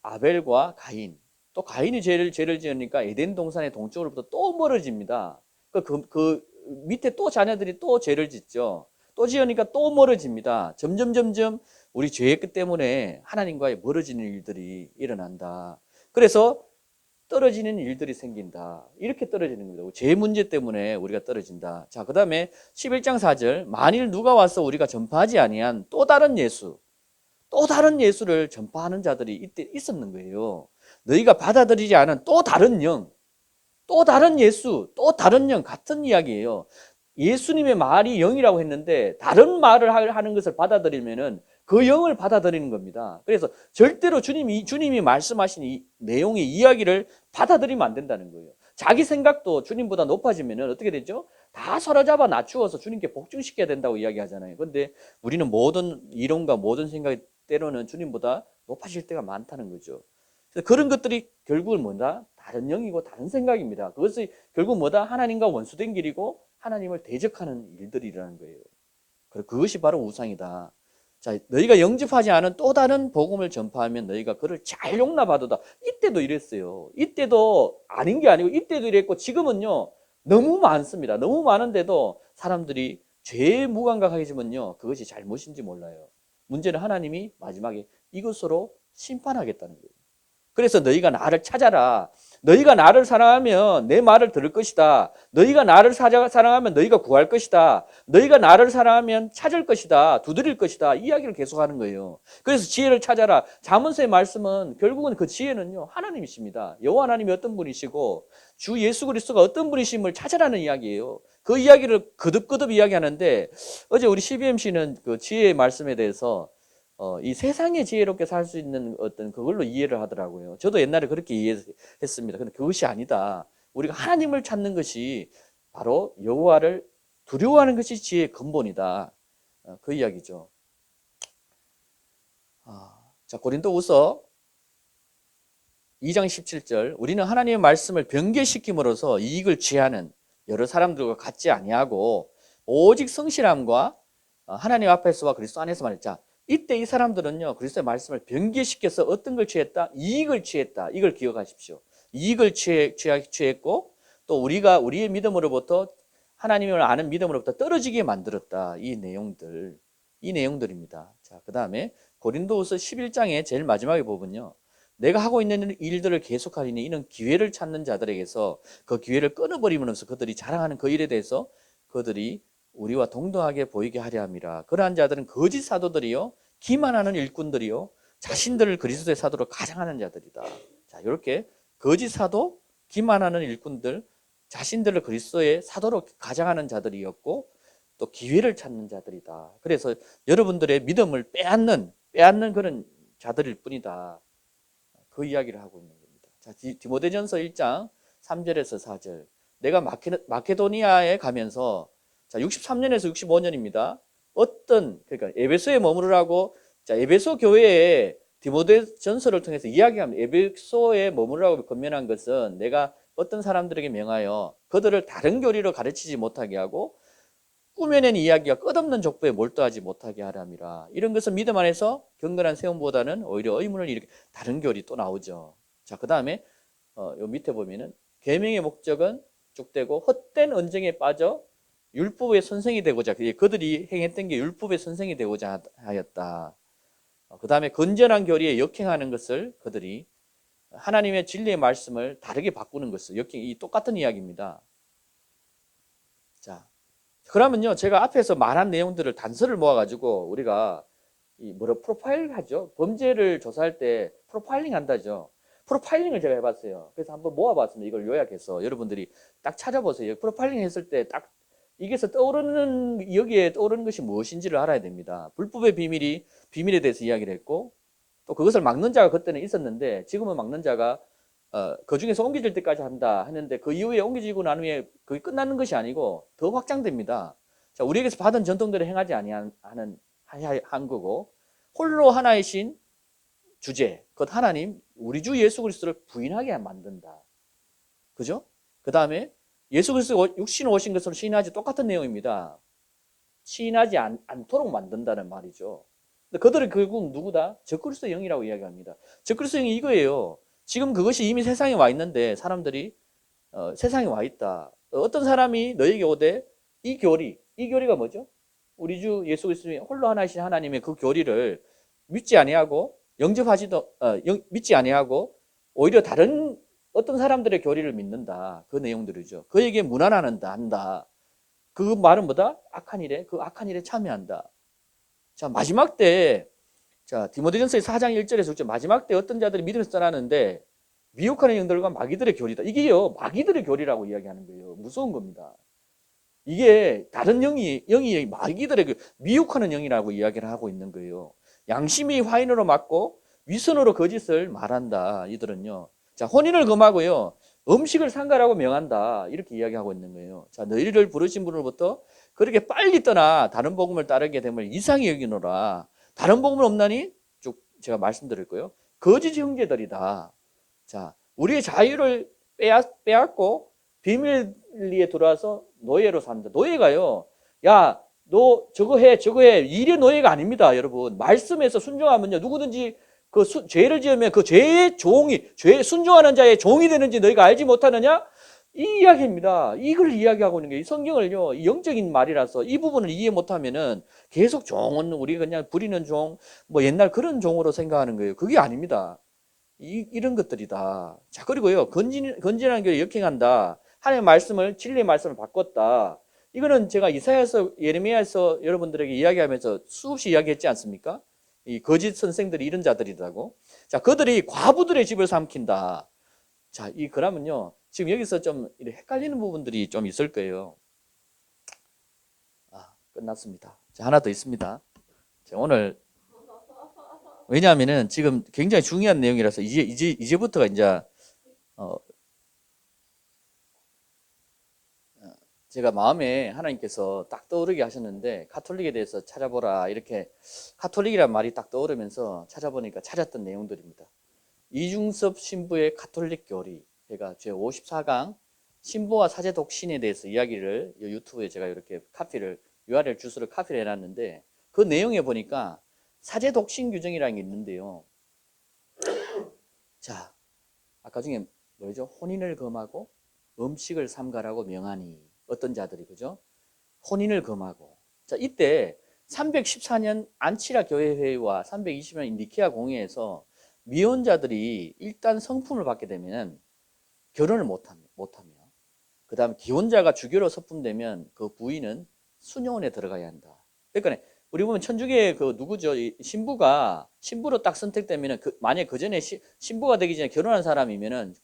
[SPEAKER 1] 아벨과 가인. 또 가인이 죄를 지으니까 에덴 동산의 동쪽으로부터 또 멀어집니다. 그 밑에 또 자녀들이 또 죄를 짓죠. 또 지으니까 또 멀어집니다. 점점 우리 죄의 끝 때문에 하나님과의 멀어지는 일들이 일어난다. 그래서 떨어지는 일들이 생긴다. 이렇게 떨어지는 겁니다. 죄 문제 때문에 우리가 떨어진다. 자, 그 다음에 11장 4절 만일 누가 와서 우리가 전파하지 아니한 또 다른 예수를 전파하는 자들이 이때 있었는 거예요. 너희가 받아들이지 않은 또 다른 영, 또 다른 예수, 또 다른 영 같은 이야기예요. 예수님의 말이 영이라고 했는데 다른 말을 하는 것을 받아들이면은 그 영을 받아들이는 겁니다. 그래서 절대로 주님이 말씀하신 이 내용의 이야기를 받아들이면 안 된다는 거예요. 자기 생각도 주님보다 높아지면은 어떻게 되죠? 다 사로잡아 낮추어서 주님께 복종시켜야 된다고 이야기하잖아요. 그런데 우리는 모든 이론과 모든 생각이 때로는 주님보다 높아질 때가 많다는 거죠. 그래서 그런 것들이 결국은 뭐다? 다른 영이고 다른 생각입니다. 그것이 결국 뭐다? 하나님과 원수된 길이고 하나님을 대적하는 일들이라는 거예요. 그것이 바로 우상이다. 자, 너희가 영접하지 않은 또 다른 복음을 전파하면 너희가 그를 잘 용납하도다. 이때도 이랬어요. 이때도 아닌 게 아니고 이때도 이랬고 지금은요 너무 많습니다. 너무 많은데도 사람들이 죄에 무감각하지만요 그것이 잘못인지 몰라요. 문제는 하나님이 마지막에 이것으로 심판하겠다는 거예요. 그래서 너희가 나를 찾아라. 너희가 나를 사랑하면 내 말을 들을 것이다. 너희가 나를 사랑하면 너희가 구할 것이다. 너희가 나를 사랑하면 찾을 것이다. 두드릴 것이다. 이 이야기를 계속하는 거예요. 그래서 지혜를 찾아라. 잠언서의 말씀은 결국은 그 지혜는요 하나님이십니다. 여호와 하나님이 어떤 분이시고 주 예수 그리스도가 어떤 분이심을 찾아라는 이야기예요. 그 이야기를 거듭 이야기하는데 어제 우리 CBMC는 그 지혜의 말씀에 대해서 이 세상에 지혜롭게 살 수 있는 어떤 그걸로 이해를 하더라고요. 저도 옛날에 그렇게 이해했습니다. 근데 그것이 아니다. 우리가 하나님을 찾는 것이 바로 여호와를 두려워하는 것이 지혜의 근본이다. 그 이야기죠. 자, 고린도후서 2장 17절 우리는 하나님의 말씀을 변개시킴으로써 이익을 취하는 여러 사람들과 같지 아니하고 오직 성실함과 하나님 앞에서와 그리스도 안에서만 했자. 이때 이 사람들은요 그리스도의 말씀을 변개시켜서 어떤 걸 취했다? 이익을 취했다. 이걸 기억하십시오. 이익을 취했고 또 우리의 믿음으로부터 하나님을 아는 믿음으로부터 떨어지게 만들었다. 이 내용들입니다. 자, 그 다음에 고린도후서 11장의 제일 마지막에 보면요 내가 하고 있는 일들을 계속하리니 이는 기회를 찾는 자들에게서 그 기회를 끊어버리면서 그들이 자랑하는 그 일에 대해서 그들이 우리와 동등하게 보이게 하려 함이라. 그러한 자들은 거짓 사도들이요 기만하는 일꾼들이요 자신들을 그리스도의 사도로 가장하는 자들이다. 자, 이렇게 거짓 사도, 기만하는 일꾼들, 자신들을 그리스도의 사도로 가장하는 자들이었고 또 기회를 찾는 자들이다. 그래서 여러분들의 믿음을 빼앗는 그런 자들일 뿐이다. 그 이야기를 하고 있는 겁니다. 자, 디모데전서 1장 3절에서 4절 내가 마케도니아에 가면서 자, 63년에서 65년입니다. 그러니까 에베소에 머무르라고 자, 에베소 교회에 디모데전서를 통해서 이야기합니다. 에베소에 머무르라고 권면한 것은 내가 어떤 사람들에게 명하여 그들을 다른 교리로 가르치지 못하게 하고 꾸며낸 이야기와 끝없는 족보에 몰두하지 못하게 하람이라. 이런 것은 믿음 안에서 경건한 세움보다는 오히려 의문을 일으켜 다른 교리 또 나오죠. 자, 그 다음에 요 밑에 보면은 계명의 목적은 쭉 되고 헛된 언쟁에 빠져 율법의 선생이 되고자 그들이 행했던 게 율법의 선생이 되고자 하였다. 그 다음에 건전한 교리에 역행하는 것을 그들이 하나님의 진리의 말씀을 다르게 바꾸는 것을 이 똑같은 이야기입니다. 자, 그러면요 제가 앞에서 말한 내용들을 단서를 모아가지고 우리가 프로파일 하죠. 범죄를 조사할 때 프로파일링 한다죠. 프로파일링을 제가 해봤어요. 그래서 한번 모아봤습니다. 이걸 요약해서 여러분들이 딱 찾아보세요. 프로파일링 했을 때 딱 이게서 떠오르는 여기에 떠오르는 것이 무엇인지를 알아야 됩니다. 불법의 비밀에 대해서 이야기를 했고 또 그것을 막는 자가 그때는 있었는데 지금은 막는 자가 그 중에서 옮겨질 때까지 한다 했는데 그 이후에 옮겨지고 난 후에 그게 끝나는 것이 아니고 더 확장됩니다. 자, 우리에게서 받은 전통들을 행하지 아니하는 한 거고 홀로 하나이신 주제, 곧 하나님, 우리 주 예수 그리스도를 부인하게 만든다. 그죠? 그 다음에 예수 그리스도가 육신으로 오신 것으로 시인하지 똑같은 내용입니다. 시인하지 않도록 만든다는 말이죠. 근데 그들은 결국 누구다? 적그리스도 영이라고 이야기합니다. 적그리스도 영이 이거예요. 지금 그것이 이미 세상에 와 있는데 사람들이 세상에 와 있다. 어떤 사람이 너에게 오되 이 교리가 뭐죠? 우리 주 예수 그리스도의 홀로 하나이신 하나님의 그 교리를 믿지 아니하고 믿지 아니하고 오히려 다른 어떤 사람들의 교리를 믿는다. 그 내용들이죠. 그에게 무난한다 한다. 그 말은 뭐다? 악한 일에 그 악한 일에 참여한다. 자, 마지막 때 자, 디모데전서의 4장 1절에서 6절 마지막 때 어떤 자들이 믿음에서 떠나는데 미혹하는 영들과 마귀들의 교리다. 이게요. 마귀들의 교리라고 이야기하는 거예요. 무서운 겁니다. 이게 다른 영이 마귀들의 미혹하는 영이라고 이야기를 하고 있는 거예요. 양심이 화인으로 맞고 위선으로 거짓을 말한다. 이들은요. 자, 혼인을 금하고요. 음식을 상가라고 명한다. 이렇게 이야기하고 있는 거예요. 자, 너희를 부르신 분으로부터 그렇게 빨리 떠나 다른 복음을 따르게 되면 이상히 여기노라. 다른 복음은 없나니? 쭉 제가 말씀드릴 거예요. 거짓 형제들이다. 자, 우리의 자유를 빼앗고 비밀리에 들어와서 노예로 산다. 노예가요. 야, 너 저거 해. 일의 노예가 아닙니다, 여러분. 말씀에서 순종하면요. 누구든지 그 죄를 지으면 그 죄의 순종하는 자의 종이 되는지 너희가 알지 못하느냐? 이 이야기입니다. 이걸 이야기하고 있는 게 이 성경을요. 이 영적인 말이라서 이 부분을 이해 못하면은 계속 종은 우리 그냥 부리는 종, 뭐 옛날 그런 종으로 생각하는 거예요. 그게 아닙니다. 이런 것들이다. 자, 그리고요. 건진한 교회 역행한다. 하나님의 말씀을, 진리의 말씀을 바꿨다. 이거는 제가 이사야서, 예레미야에서 여러분들에게 이야기하면서 수없이 이야기했지 않습니까? 이 거짓 선생들이 이런 자들이라고. 자, 그들이 과부들의 집을 삼킨다. 자, 그러면요. 지금 여기서 좀 헷갈리는 부분들이 좀 있을 거예요. 끝났습니다. 자, 하나 더 있습니다. 자, 오늘 왜냐하면은 지금 굉장히 중요한 내용이라서 이제부터가 이제 제가 마음에 하나님께서 딱 떠오르게 하셨는데 카톨릭에 대해서 찾아보라 이렇게 카톨릭이란 말이 딱 떠오르면서 찾아보니까 찾았던 내용들입니다. 이중섭 신부의 카톨릭 교리 제가 제 54강 신부와 사제 독신에 대해서 이야기를 유튜브에 제가 이렇게 URL 주소를 카피를 해놨는데 그 내용에 보니까 사제 독신 규정이라는 게 있는데요. 자, 아까 중에 뭐죠? 혼인을 금하고 음식을 삼가라고 명하니 어떤 자들이 그죠? 혼인을 금하고. 자, 이때 314년 안치라 교회회의와 320년 니케아 공회에서 미혼자들이 일단 성품을 받게 되면 결혼을 못하며 그 다음에 기혼자가 주교로 서품되면 그 부인은 수녀원에 들어가야 한다. 그러니까 우리 보면 천주교의 그 누구죠? 신부로 딱 선택되면은 만약에 그 전에 신부가 되기 전에 결혼한 사람이면은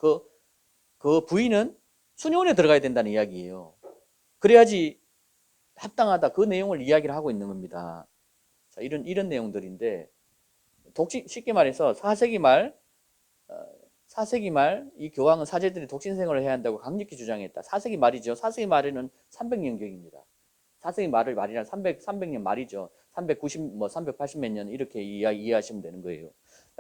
[SPEAKER 1] 그 부인은 수녀원에 들어가야 된다는 이야기예요. 그래야지 합당하다. 그 내용을 이야기를 하고 있는 겁니다. 자, 이런 내용들인데 쉽게 말해서 4세기 말 이 교황은 사제들이 독신 생활을 해야 한다고 강력히 주장했다. 4세기 말이죠. 4세기 말에는 300년경입니다. 4세기 말이란 300년 말이죠. 380 몇 년 이렇게 이해하시면 되는 거예요.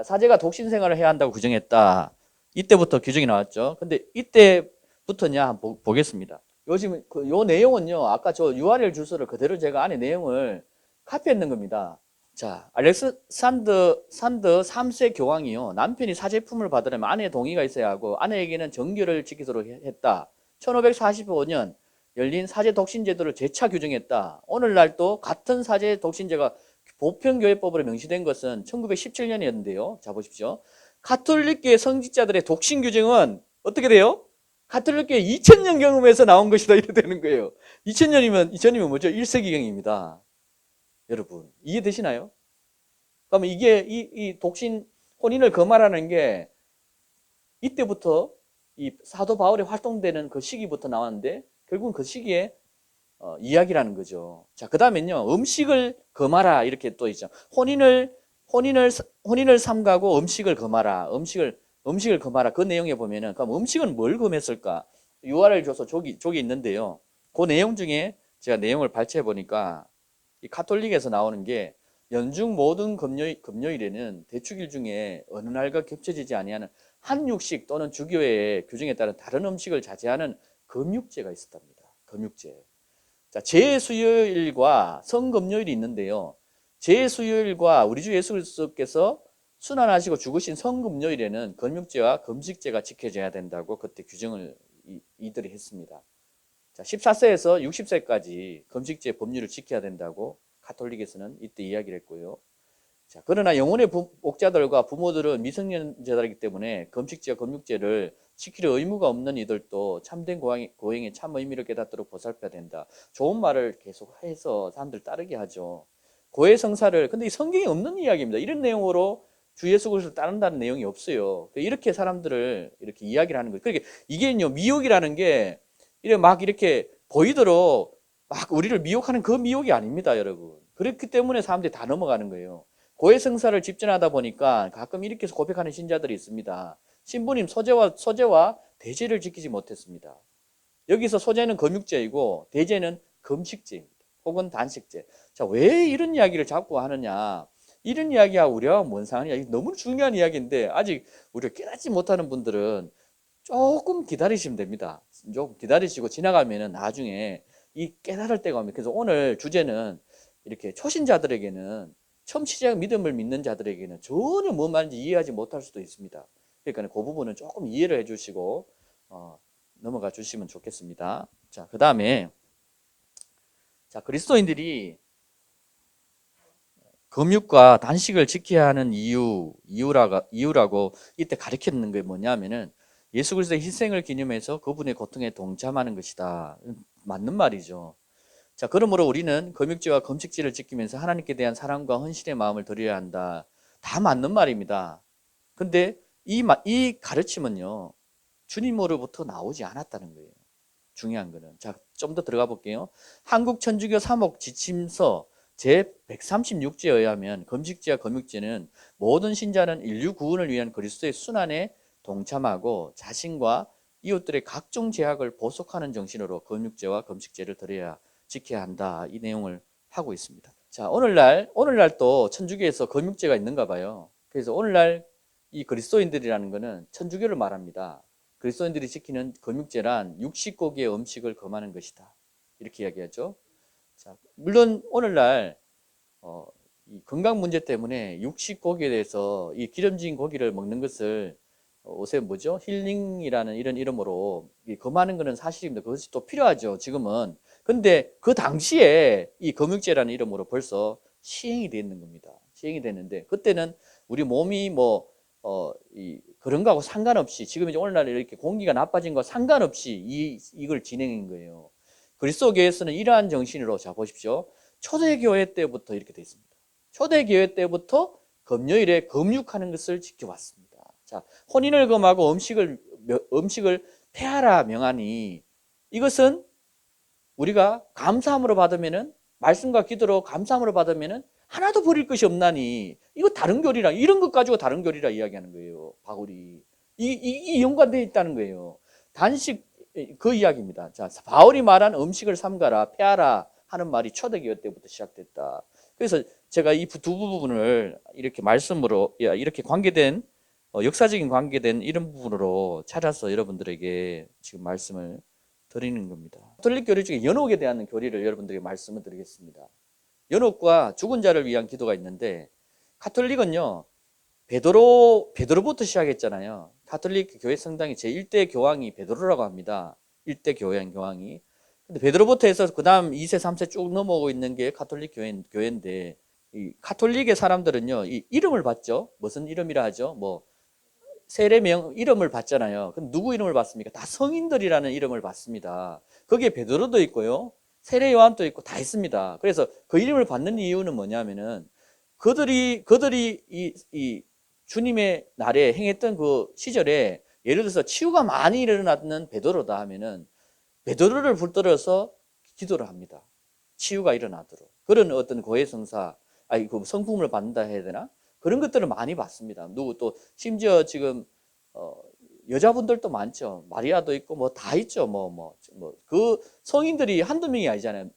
[SPEAKER 1] 사제가 독신 생활을 해야 한다고 규정했다. 이때부터 규정이 나왔죠. 근데 이때부터냐 한번 보겠습니다. 요즘 요 내용은요. 아까 저 URL 주소를 그대로 제가 안에 내용을 카피했는 겁니다. 자, 알렉산더 3세 교황이요. 남편이 사제품을 받으려면 아내의 동의가 있어야 하고 아내에게는 정결을 지키도록 했다. 1545년 열린 사제 독신 제도를 재차 규정했다. 오늘날 또 같은 사제 독신제가 보편교회법으로 명시된 것은 1917년이었는데요. 자, 보십시오. 가톨릭교회 성직자들의 독신 규정은 어떻게 돼요? 가톨릭교회 2000년 경험에서 나온 것이다. 이렇게 되는 거예요. 2000년이면 뭐죠? 1세기경입니다. 여러분, 이해되시나요? 그러면 이게 이 독신 혼인을 금하라는 게 이때부터 이 사도 바울이 활동되는 그 시기부터 나왔는데 결국은 그 시기에 이야기라는 거죠. 자, 그 다음엔요, 음식을 금하라 이렇게 또 있죠. 혼인을 삼가고 음식을 금하라. 음식을 금하라. 그 내용에 보면은 그럼 음식은 뭘 금했을까? URL 줘서 저기 있는데요. 그 내용 중에 제가 내용을 발췌해 보니까 이 카톨릭에서 나오는 게 연중 모든 금요일에는 대축일 중에 어느 날과 겹쳐지지 아니하는 한육식 또는 주교의 규정에 따른 다른 음식을 자제하는 금육제가 있었답니다. 금육제. 자, 제수요일과 성금요일이 있는데요. 제수요일과 우리 주 예수 그리스도께서 순환하시고 죽으신 성금요일에는 금육제와 금식제가 지켜져야 된다고 그때 규정을 이들이 했습니다. 자, 14세에서 60세까지 금식제 법률을 지켜야 된다고 가톨릭에서는 이때 이야기를 했고요. 자, 그러나 영혼의 목자들과 부모들은 미성년자들이기 때문에 금식제와 금육제를 지킬 의무가 없는 이들도 참된 고행의 참 의미를 깨닫도록 보살펴야 된다. 좋은 말을 계속해서 사람들 따르게 하죠. 고해성사를, 근데 이 성경에 없는 이야기입니다. 이런 내용으로 주 예수 그리스도를 따른다는 내용이 없어요. 이렇게 사람들을 이렇게 이야기를 하는 거예요. 그러니까 이게요, 미혹이라는 게 이렇게 보이도록 막 우리를 미혹하는 그 미혹이 아닙니다, 여러분. 그렇기 때문에 사람들이 다 넘어가는 거예요. 고해성사를 집전하다 보니까 가끔 이렇게 고백하는 신자들이 있습니다. 신부님 소제와 대제를 지키지 못했습니다. 여기서 소제는 금육제이고 대제는 금식제입니다. 혹은 단식제. 자, 왜 이런 이야기를 자꾸 하느냐? 이런 이야기하고 우리와 뭔 상관이야? 이게 너무 중요한 이야기인데 아직 우리가 깨닫지 못하는 분들은 조금 기다리시면 됩니다. 조금 기다리시고 지나가면은 나중에 이 깨달을 때가 옵니다. 그래서 오늘 주제는 이렇게 초신자들에게는 처음 시작 믿음을 믿는 자들에게는 전혀 뭔 말인지 이해하지 못할 수도 있습니다. 그러니까 그 부분은 조금 이해를 해주시고 넘어가 주시면 좋겠습니다. 자, 그 다음에 자, 그리스도인들이 금육과 단식을 지켜야 하는 이유라고 이때 가르쳤는 게 뭐냐면은 예수 그리스도의 희생을 기념해서 그분의 고통에 동참하는 것이다. 맞는 말이죠. 자, 그러므로 우리는 금육제와 금식제를 지키면서 하나님께 대한 사랑과 헌신의 마음을 드려야 한다. 다 맞는 말입니다. 근데 이 가르침은요, 주님으로부터 나오지 않았다는 거예요. 중요한 거는. 자, 좀 더 들어가 볼게요. 한국 천주교 사목 지침서 제136조에 의하면 금식제와 금육제는 모든 신자는 인류 구원을 위한 그리스도의 순환에 동참하고 자신과 이웃들의 각종 제약을 보속하는 정신으로 금육제와 금식제를 지켜야 한다. 이 내용을 하고 있습니다. 자, 오늘날 또 천주교에서 금육제가 있는가 봐요. 그래서 오늘날 이 그리스도인들이라는 것은 천주교를 말합니다. 그리스도인들이 지키는 금육제란 60고기의 음식을 금하는 것이다. 이렇게 이야기하죠. 자, 물론 오늘날 이 건강 문제 때문에 60고기에 대해서 이 기름진 고기를 먹는 것을 요새 뭐죠? 힐링이라는 이런 이름으로 금하는 것은 사실입니다. 그것이 또 필요하죠, 지금은. 근데 그 당시에 이 금육제라는 이름으로 벌써 시행이 되어 있는 겁니다. 시행이 됐는데 그때는 우리 몸이 그런 거하고 상관없이 지금 이제 오늘날 이렇게 공기가 나빠진 거 상관없이 이걸 진행한 거예요. 그리스도교에서는 이러한 정신으로 자 보십시오. 초대교회 때부터 이렇게 돼 있습니다. 초대교회 때부터 금요일에 금육하는 것을 지켜왔습니다. 자, 혼인을 금하고 음식을 폐하라 명하니 이것은 우리가 감사함으로 받으면은 말씀과 기도로 감사함으로 받으면은 하나도 버릴 것이 없나니 이거 다른 교리라 이런 것 가지고 다른 교리라 이야기하는 거예요. 바울이 이 연관되어 있다는 거예요. 단식 그 이야기입니다. 자, 바울이 말한 음식을 삼가라 폐하라 하는 말이 초대교회 때부터 시작됐다. 그래서 제가 이 두 부분을 이렇게 말씀으로 이렇게 관계된 역사적인 관계된 이런 부분으로 찾아서 여러분들에게 지금 말씀을 드리는 겁니다. 가톨릭 교리 중에 연옥에 대한 교리를 여러분들에게 말씀을 드리겠습니다. 연옥과 죽은 자를 위한 기도가 있는데 가톨릭은요 베드로부터 시작했잖아요. 가톨릭 교회 성당이 제1대 교황이 베드로라고 합니다. 1대 교황이. 근데 베드로부터 해서 그 다음 2세, 3세 쭉 넘어오고 있는 게 가톨릭 교회인데 이 가톨릭의 사람들은요 이 이름을 받죠. 무슨 이름이라 하죠? 뭐 세례명 이름을 받잖아요. 그럼 누구 이름을 받습니까? 다 성인들이라는 이름을 받습니다. 거기에 베드로도 있고요. 세례 요한도 있고 다 있습니다. 그래서 그 이름을 받는 이유는 뭐냐면은 그들이 이 주님의 날에 행했던 그 시절에 예를 들어서 치유가 많이 일어나는 베드로다 하면은 베드로를 붙들어서 기도를 합니다. 치유가 일어나도록. 그런 어떤 고해성사, 아니 그 성품을 받는다 해야 되나? 그런 것들을 많이 봤습니다. 누구 또 심지어 지금 여자분들도 많죠. 마리아도 있고 뭐 다 있죠. 그 성인들이 한두 명이 아니잖아요.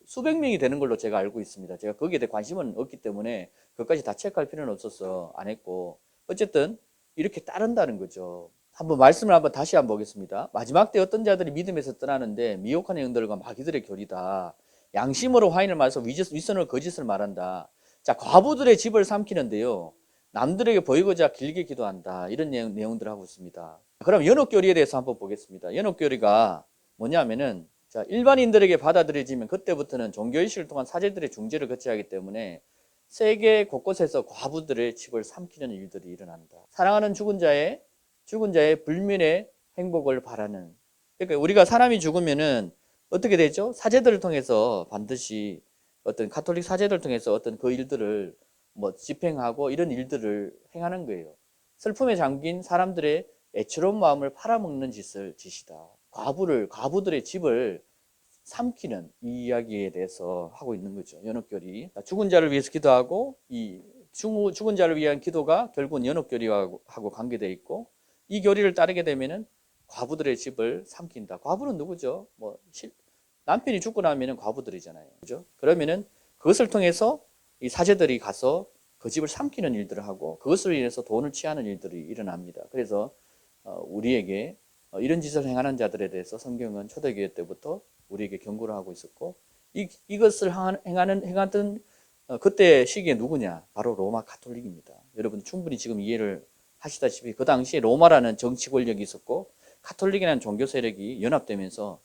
[SPEAKER 1] 수백 명이 되는 걸로 제가 알고 있습니다. 제가 거기에 대해 관심은 없기 때문에 그것까지 다 체크할 필요는 없어서 안 했고, 어쨌든 이렇게 따른다는 거죠. 한번 말씀을 다시 한번 보겠습니다. 마지막 때 어떤 자들이 믿음에서 떠나는데 미혹한 영들과 마귀들의 교리다. 양심으로 화인을 말해서 윗선을 거짓을 말한다. 자, 과부들의 집을 삼키는데요. 남들에게 보이고자 길게 기도한다. 이런 내용들을 하고 있습니다. 그럼 연옥교리에 대해서 한번 보겠습니다. 연옥교리가 뭐냐면은, 자, 일반인들에게 받아들여지면 그때부터는 종교의식을 통한 사제들의 중재를 거쳐야 하기 때문에 세계 곳곳에서 과부들의 집을 삼키는 일들이 일어난다. 사랑하는 죽은 자의 불면의 행복을 바라는. 그러니까 우리가 사람이 죽으면은 어떻게 되죠? 사제들을 통해서 반드시 어떤 가톨릭 사제들을 통해서 어떤 그 일들을 뭐 집행하고 이런 일들을 행하는 거예요. 슬픔에 잠긴 사람들의 애처로운 마음을 팔아먹는 짓이다. 과부들의 집을 삼키는 이 이야기에 대해서 하고 있는 거죠. 연옥교리. 죽은 자를 위해서 기도하고 이 죽은 자를 위한 기도가 결국은 연옥교리하고 관계되어 있고, 이 교리를 따르게 되면은 과부들의 집을 삼킨다. 과부는 누구죠? 남편이 죽고 나면은 과부들이잖아요. 그죠? 그러면은 그것을 통해서 이 사제들이 가서 그 집을 삼키는 일들을 하고 그것으로 인해서 돈을 취하는 일들이 일어납니다. 그래서 우리에게 이런 짓을 행하는 자들에 대해서 성경은 초대교회 때부터 우리에게 경고를 하고 있었고, 이것을 행하던 그때 시기에 누구냐? 바로 로마 가톨릭입니다. 여러분 충분히 지금 이해를 하시다시피 그 당시에 로마라는 정치 권력이 있었고 가톨릭이라는 종교 세력이 연합되면서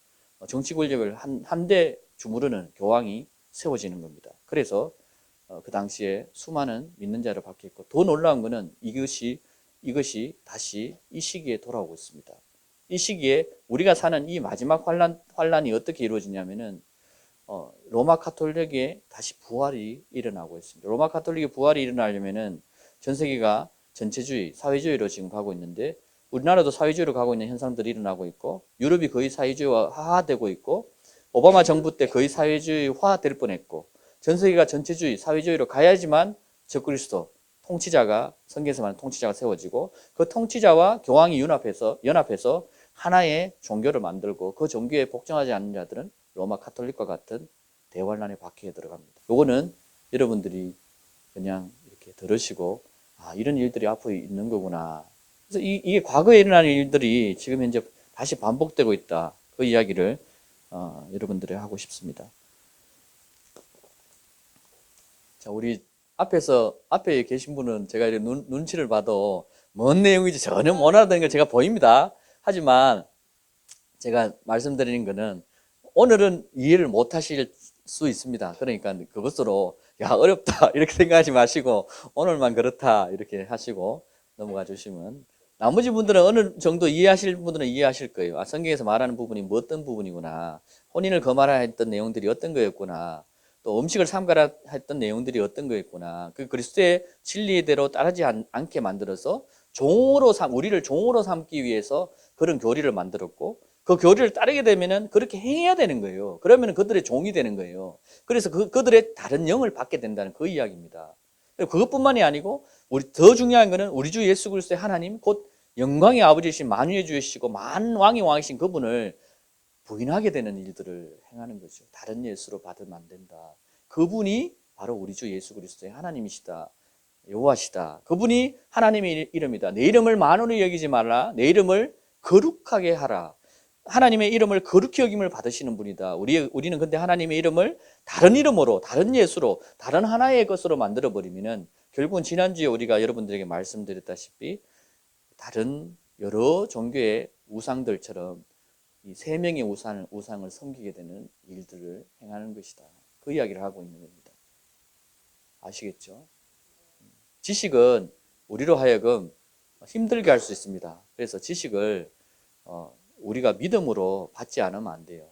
[SPEAKER 1] 정치 권력을 한데 주무르는 교황이 세워지는 겁니다. 그래서 그 당시에 수많은 믿는 자를 받겠고, 더 놀라운 것은 이것이 다시 이 시기에 돌아오고 있습니다. 이 시기에 우리가 사는 이 마지막 환란이 어떻게 이루어지냐면은 로마 가톨릭의 다시 부활이 일어나고 있습니다. 로마 가톨릭의 부활이 일어나려면은 전 세계가 전체주의, 사회주의로 지금 가고 있는데, 우리나라도 사회주의로 가고 있는 현상들이 일어나고 있고, 유럽이 거의 사회주의화되고 있고, 오바마 정부 때 거의 사회주의화 될 뻔했고, 전 세계가 전체주의, 사회주의로 가야지만 적그리스도 통치자가, 성경에서 말하는 통치자가 세워지고, 그 통치자와 교황이 연합해서 하나의 종교를 만들고, 그 종교에 복종하지 않는 자들은 로마 가톨릭과 같은 대환란의 바퀴에 들어갑니다. 요거는 여러분들이 그냥 이렇게 들으시고, 이런 일들이 앞으로 있는 거구나. 그래서 이게 과거에 일어나는 일들이 지금 현재 다시 반복되고 있다. 그 이야기를 여러분들이 하고 싶습니다. 자, 우리 앞에 계신 분은 제가 이렇게 눈치를 봐도 뭔 내용인지 전혀 못 알아듣는 걸 제가 보입니다. 하지만 제가 말씀드리는 거는 오늘은 이해를 못 하실 수 있습니다. 그러니까 그것으로 야 어렵다 이렇게 생각하지 마시고 오늘만 그렇다 이렇게 하시고 넘어가 주시면, 나머지 분들은 어느 정도 이해하실 분들은 이해하실 거예요. 성경에서 말하는 부분이 뭐 어떤 부분이구나, 혼인을 금하라 했던 내용들이 어떤 거였구나, 또 음식을 삼가라 했던 내용들이 어떤 거였구나, 그 그리스도의 진리대로 따르지 않게 만들어서 우리를 종으로 삼기 위해서 그런 교리를 만들었고, 그 교리를 따르게 되면은 그렇게 행해야 되는 거예요. 그러면 그들의 종이 되는 거예요. 그래서 그들의 다른 영을 받게 된다는 그 이야기입니다. 그것뿐만이 아니고 더 중요한 것은 우리 주 예수 그리스도의 하나님, 곧 영광의 아버지이신 만유의 주이시고 만왕의 왕이신 그분을 부인하게 되는 일들을 행하는 거죠. 다른 예수로 받으면 안 된다. 그분이 바로 우리 주 예수 그리스도의 하나님이시다. 여호와시다. 그분이 하나님의 이름이다. 내 이름을 만원히 여기지 말라. 내 이름을 거룩하게 하라. 하나님의 이름을 거룩히 여김을 받으시는 분이다. 우리는 근데 하나님의 이름을 다른 이름으로, 다른 예수로, 다른 하나의 것으로 만들어 버리면은 결국은 지난주에 우리가 여러분들에게 말씀드렸다시피 다른 여러 종교의 우상들처럼 이 세 명의 우상을 섬기게 되는 일들을 행하는 것이다. 그 이야기를 하고 있는 겁니다. 아시겠죠? 지식은 우리로 하여금 힘들게 할 수 있습니다. 그래서 지식을 우리가 믿음으로 받지 않으면 안 돼요.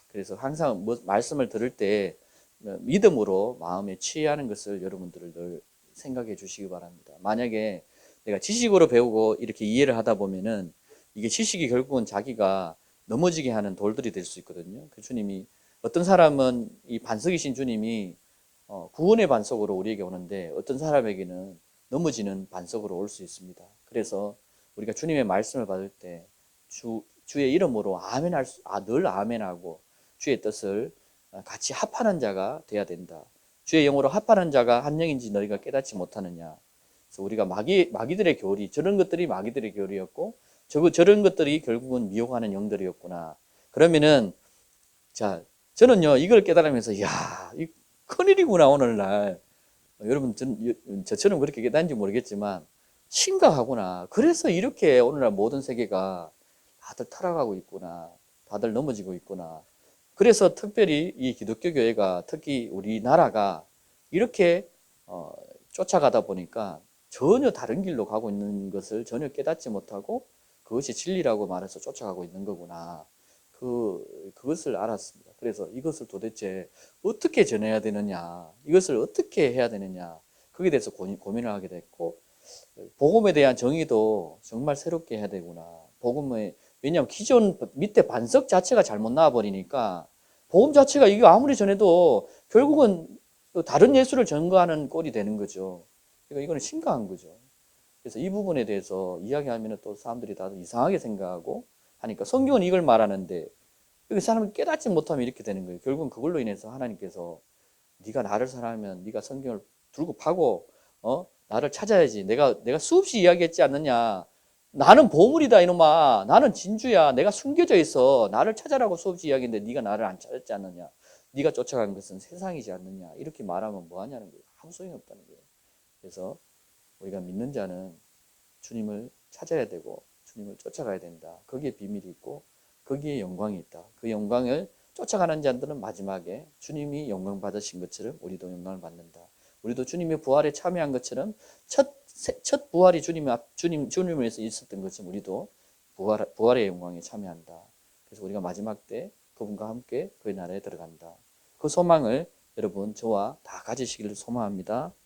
[SPEAKER 1] 그래서 항상 말씀을 들을 때 믿음으로 마음에 취하는 것을 여러분들을 늘 생각해 주시기 바랍니다. 만약에 내가 지식으로 배우고 이렇게 이해를 하다 보면은 이게 지식이 결국은 자기가 넘어지게 하는 돌들이 될 수 있거든요. 그 주님이 어떤 사람은 이 반석이신 주님이 구원의 반석으로 우리에게 오는데 어떤 사람에게는 넘어지는 반석으로 올 수 있습니다. 그래서 우리가 주님의 말씀을 받을 때 주의 이름으로 늘 아멘하고 주의 뜻을 같이 합하는 자가 돼야 된다. 주의 영으로 합하는 자가 한 영인지 너희가 깨닫지 못하느냐. 그래서 우리가 마귀들의 교리, 저런 것들이 마귀들의 교리였고, 저런 것들이 결국은 미혹하는 영들이었구나. 그러면은, 자, 저는요, 이걸 깨달으면서, 야, 이 큰일이구나, 오늘날. 여러분, 저처럼 그렇게 깨닫는지 모르겠지만, 심각하구나. 그래서 이렇게 오늘날 모든 세계가 다들 타락하고 있구나. 다들 넘어지고 있구나. 그래서 특별히 이 기독교 교회가, 특히 우리나라가 이렇게 쫓아가다 보니까 전혀 다른 길로 가고 있는 것을 전혀 깨닫지 못하고 그것이 진리라고 말해서 쫓아가고 있는 거구나. 그것을 알았습니다. 그래서 이것을 도대체 어떻게 전해야 되느냐, 이것을 어떻게 해야 되느냐, 거기에 대해서 고민을 하게 됐고, 복음에 대한 정의도 정말 새롭게 해야 되구나. 왜냐하면 기존 밑에 반석 자체가 잘못 나와버리니까 복음 자체가 이게 아무리 전해도 결국은 다른 예수를 전거하는 꼴이 되는 거죠. 그러니까 이거는 심각한 거죠. 그래서 이 부분에 대해서 이야기하면 또 사람들이 다들 이상하게 생각하고 하니까 성경은 이걸 말하는데 그 사람이 깨닫지 못하면 이렇게 되는 거예요. 결국은 그걸로 인해서 하나님께서 네가 나를 사랑하면 네가 성경을 들고 파고 나를 찾아야지. 내가 수없이 이야기했지 않느냐. 나는 보물이다 이놈아. 나는 진주야. 내가 숨겨져 있어. 나를 찾아라고 수없이 이야기했는데 네가 나를 안 찾았지 않느냐. 네가 쫓아간 것은 세상이지 않느냐. 이렇게 말하면 뭐 하냐는 거예요. 아무 소용이 없다는 거예요. 그래서 우리가 믿는 자는 주님을 찾아야 되고 주님을 쫓아가야 된다. 거기에 비밀이 있고 거기에 영광이 있다. 그 영광을 쫓아가는 자들은 마지막에 주님이 영광 받으신 것처럼 우리도 영광을 받는다. 우리도 주님의 부활에 참여한 것처럼 첫 부활이 주님을 위해서 있었던 것처럼 우리도 부활의 영광에 참여한다. 그래서 우리가 마지막 때 그분과 함께 그의 나라에 들어간다. 그 소망을 여러분 저와 다 가지시기를 소망합니다.